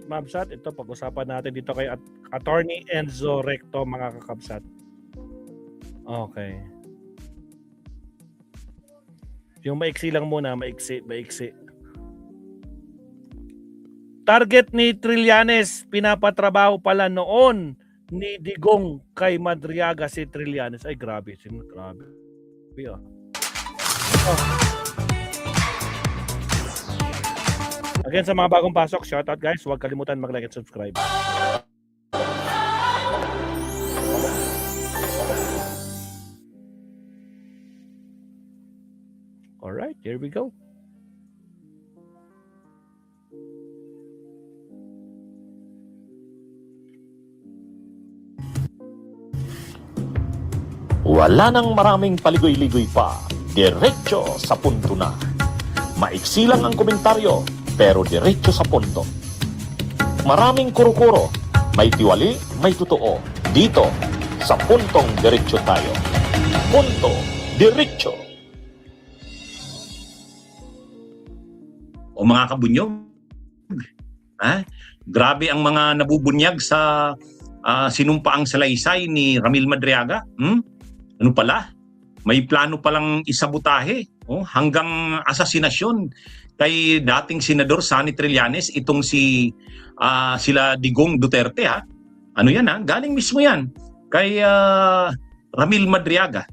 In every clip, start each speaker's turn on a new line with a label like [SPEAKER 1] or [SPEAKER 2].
[SPEAKER 1] Mabsat, ito pag-usapan natin dito kay Attorney Enzo Recto, mga kakabsat. Okay. Yung maiksi lang muna, maiksi. Target ni Trillanes, pinapatrabaho pala noon ni Digong kay Madriaga si Trillanes. Ay, grabe. Grabe. Again, sa mga bagong pasok, shoutout guys. Huwag kalimutan mag-like at subscribe. Alright, here we go.
[SPEAKER 2] Wala nang maraming paligoy-ligoy pa. Diretso sa punto na. Maiksi lang ang komentaryo, pero diretso sa punto. Maraming kuro-kuro, may tiwali, may totoo. Dito, sa puntong diretso tayo. Punto, diretso.
[SPEAKER 3] O mga kabunyog, grabe ang mga nabubunyag sa sinumpaang salaysay ni Ramil Madriaga. Ano pala? May plano palang isabotahe hanggang asasinasyon kay dating Senador Sonny Trillanes, itong sila Digong Duterte. Ano yan galing mismo yan kay Ramil Madriaga.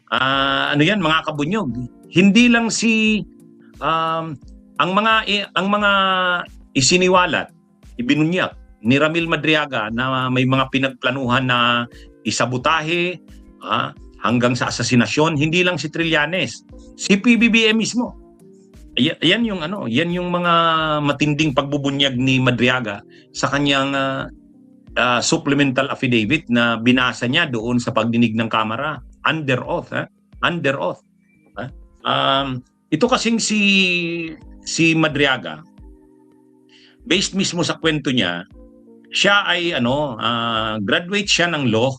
[SPEAKER 3] Ano yan mga kabunyog? Hindi lang ang mga isiniwalat, ibinunyak ni Ramil Madriaga na may mga pinagplanuhan na isabotahe hanggang sa asasinasyon, hindi lang si Trillanes, si PBBM mismo. Yan yung mga matinding pagbubunyag ni Madriaga sa kanyang supplemental affidavit na binasa niya doon sa pagdinig ng Kamara under oath. Under oath. Ito kasing si Madriaga, based mismo sa kwento niya, siya ay graduate siya ng law.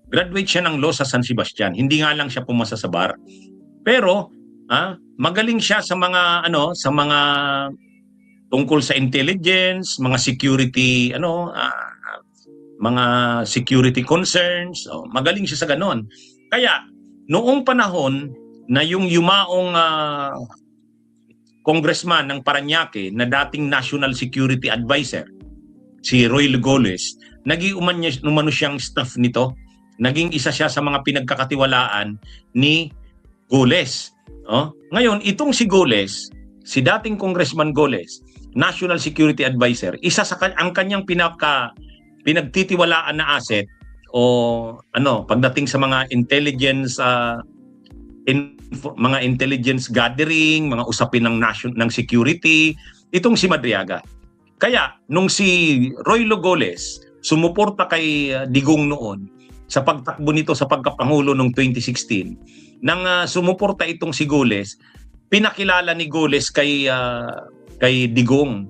[SPEAKER 3] Graduate siya ng law sa San Sebastian. Hindi nga lang siya pumasa sa bar. Pero magaling siya sa mga tungkol sa intelligence, mga security mga security concerns. Magaling siya sa ganon. Kaya noong panahon na yung yumaong congressman ng Parañaque na dating National Security Advisor, si Roy Lugoles, umano siyang staff nito. Naging isa siya sa mga pinagkakatiwalaan ni Goles. Ngayon, itong si Goles, si dating Congressman Goles, National Security Advisor, isa sa ang kanyang pinagtitiwalaan na asset pagdating sa mga intelligence mga intelligence gathering, mga usapin ng security, itong si Madriaga. Kaya nung si Roy Lugoles sumuporta kay Digong noon sa pagtakbo nito sa pagkapangulo noong 2016, nang sumuporta itong si Goles, pinakilala ni Goles kay Digong,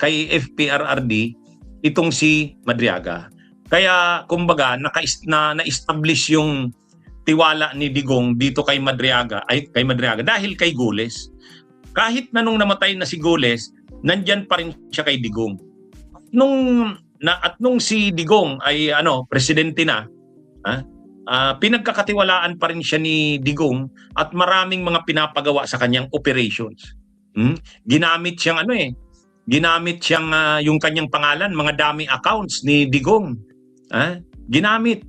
[SPEAKER 3] kay FPRRD, itong si Madriaga. Kaya kumbaga na-establish yung tiwala ni Digong dito kay Madriaga dahil kay Goles. Kahit na nung namatay na si Goles, nandyan pa rin siya kay Digong. Nung si Digong ay presidente na, pinagkakatiwalaan pa rin siya ni Digong at maraming mga pinapagawa sa kanyang operations. Ginamit siyang yung kanyang pangalan, mga dummy accounts ni Digong. Ginamit.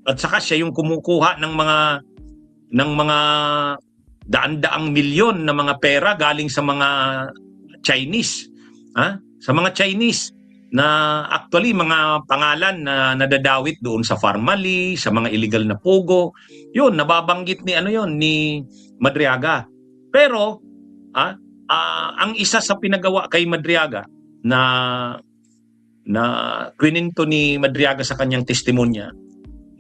[SPEAKER 3] At saka siya yung kumukuha ng mga daan-daang milyon na mga pera galing sa mga Chinese. Sa mga Chinese na actually mga pangalan na nadadawit doon sa Farmally, sa mga illegal na pogo. Yun, nababanggit ni Madriaga. Pero ang isa sa pinagawa kay Madriaga na kwininto ni Madriaga sa kanyang testimonya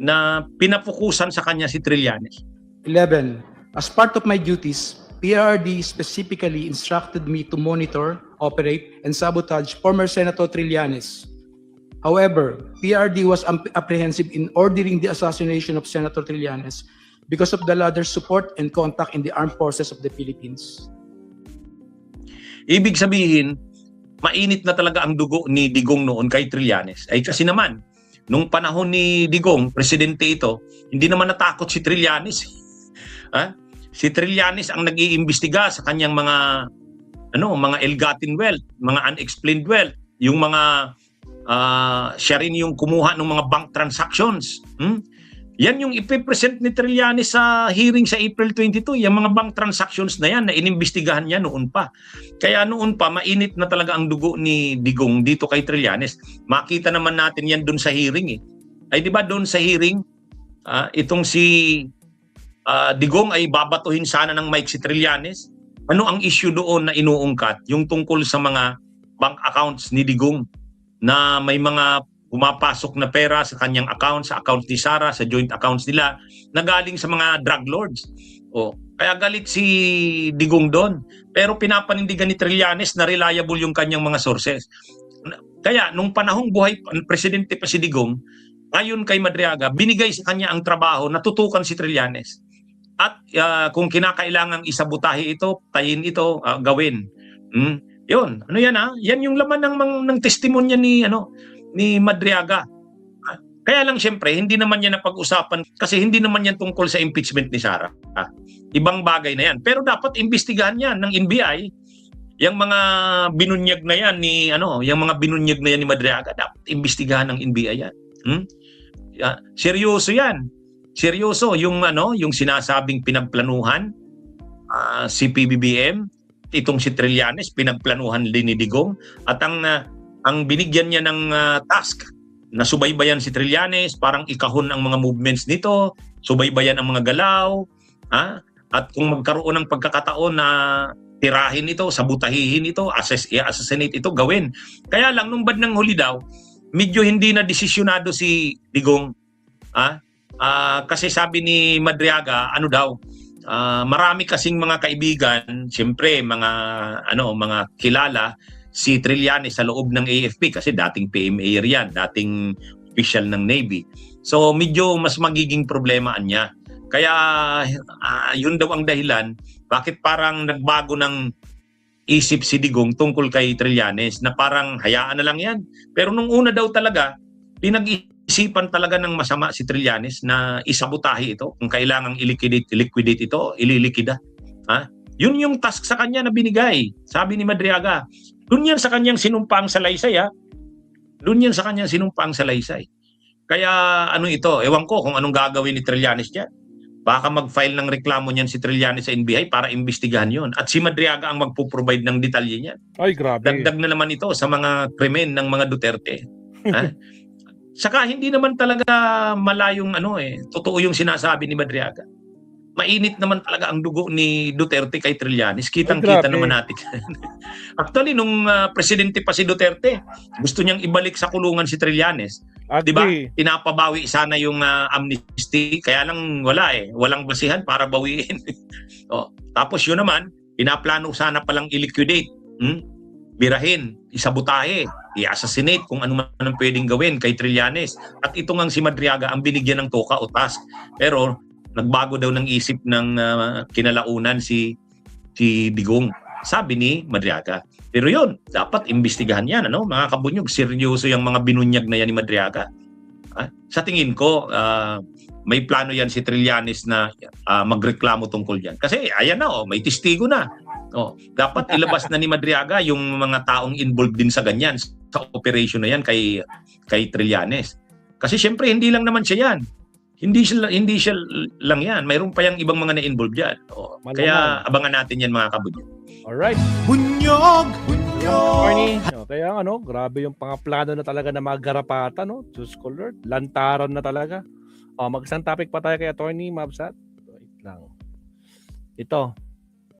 [SPEAKER 3] na pinapukusan sa kanya si Trillanes.
[SPEAKER 4] 11. As part of my duties, PRRD specifically instructed me to monitor, operate, and sabotage former Senator Trillanes. However, PRRD was apprehensive in ordering the assassination of Senator Trillanes because of the latter's support and contact in the armed forces of the Philippines.
[SPEAKER 3] Ibig sabihin, mainit na talaga ang dugo ni Digong noon kay Trillanes. Ay kasi naman, nung panahon ni Digong, presidente ito, hindi naman natakot si Trillanes. Ha? Si Trillanes ang nag-iimbestiga sa kanyang mga ill-gotten wealth, mga unexplained wealth, yung mga siya rin yung kumuha ng mga bank transactions. Yan yung ipipresent ni Trillanes sa hearing sa April 22, yung mga bank transactions na yan na inimbestigahan niya noon pa. Kaya noon pa, mainit na talaga ang dugo ni Digong dito kay Trillanes. Makita naman natin yan doon sa hearing eh. Ay di ba doon sa hearing, itong si Digong ay babatuhin sana ng Mike si Trillanes. Ano ang issue doon na inuungkat? Yung tungkol sa mga bank accounts ni Digong na may mga pumapasok na pera sa kanyang account, sa account ni Sara, sa joint accounts nila, na galing sa mga drug lords. Kaya galit si Digong doon. Pero pinapanindigan ni Trillanes na reliable yung kanyang mga sources. Kaya nung panahong buhay, presidente pa si Digong, ayon kay Madriaga, binigay sa kanya ang trabaho na tutukan si Trillanes. At kung kinakailangang isabotahe ito, tayin ito, gawin. Yun. Ano yan Yan yung laman ng testimonya ni Madriaga. Kaya lang siyempre, hindi naman yan napag-usapan kasi hindi naman yan tungkol sa impeachment ni Sara. Ibang bagay na yan. Pero dapat imbestigahan yan ng NBI. Yung mga binunyag na yan yung mga binunyag na yan ni Madriaga, dapat imbestigahan ng NBI yan. Seryoso yan. Seryoso yung sinasabing pinagplanuhan si PBBM, itong si Trillanes pinagplanuhan din ni Digong at ang binigyan niya ng task na subaybayan si Trillanes, parang ikahon ang mga movements nito, subaybayan ang mga galaw, at kung magkaroon ng pagkakataon na tirahin ito, sabutahihin ito, assassinate ito, gawin. Kaya lang nung bandang huli daw, medyo hindi na desisyonado si Digong. Kasi sabi ni Madriaga, marami kasing mga kaibigan, siyempre mga kilala si Trillanes sa loob ng AFP kasi dating PMA yan, dating official ng Navy. So medyo mas magiging problema niya. Kaya yun daw ang dahilan bakit parang nagbago ng isip si Digong tungkol kay Trillanes na parang hayaan na lang yan. Pero nung una daw talaga, pinag-isipan talaga ng masama si Trillanes na isabotahe ito. Kung kailangang i-liquidate ito, ililikida. Yun yung task sa kanya na binigay. Sabi ni Madriaga, doon yan sa kanyang sinumpaang salaysay. Doon yan sa kanyang sinumpaang salaysay. Kaya ewan ko kung anong gagawin ni Trillanes dyan. Baka mag-file ng reklamo niyan si Trillanes sa NBI para imbestigahan yon. At si Madriaga ang magpo-provide ng detalye niyan.
[SPEAKER 1] Ay, grabe.
[SPEAKER 3] Dagdag na naman ito sa mga krimen ng mga Duterte. Saka hindi naman talaga malayong totoo yung sinasabi ni Madriaga. Mainit naman talaga ang dugo ni Duterte kay Trillanes. Kitang-kita naman natin. Actually, nung presidente pa si Duterte, gusto niyang ibalik sa kulungan si Trillanes. Diba? Pinapabawi sana yung amnesty, kaya lang walang basihan para bawiin. Tapos yun naman, pinaplano sana palang i-liquidate, birahin, isabotahe, i-assassinate kung ano man ang pwedeng gawin kay Trillanes. At ito ngang si Madriaga ang binigyan ng toka o task. Pero nagbago daw ng isip ng kinalaunan si Digong. Sabi ni Madriaga. Pero yun, dapat imbestigahan yan, mga kabunyog. Seryoso yung mga binunyag na yan ni Madriaga. Sa tingin ko, may plano yan si Trillanes na magreklamo tungkol yan. Kasi ayan na, may testigo na. Dapat ilabas na ni Madriaga yung mga taong involved din sa ganyan, sa operation na yan kay Trillanes. Kasi syempre, hindi lang naman siya yan. Hindi siya lang yan. Mayroon pa yung ibang mga na-involved dyan. Kaya abangan natin yan, mga kabunyog.
[SPEAKER 1] Alright.
[SPEAKER 5] Bunyog!
[SPEAKER 1] Attorney. Kaya grabe yung pangaplano na talaga na mga garapata, Diyos ko Lord. Lantaran na talaga. Mag-isang topic pa tayo kay Attorney Mabsat. Wait lang. Ito.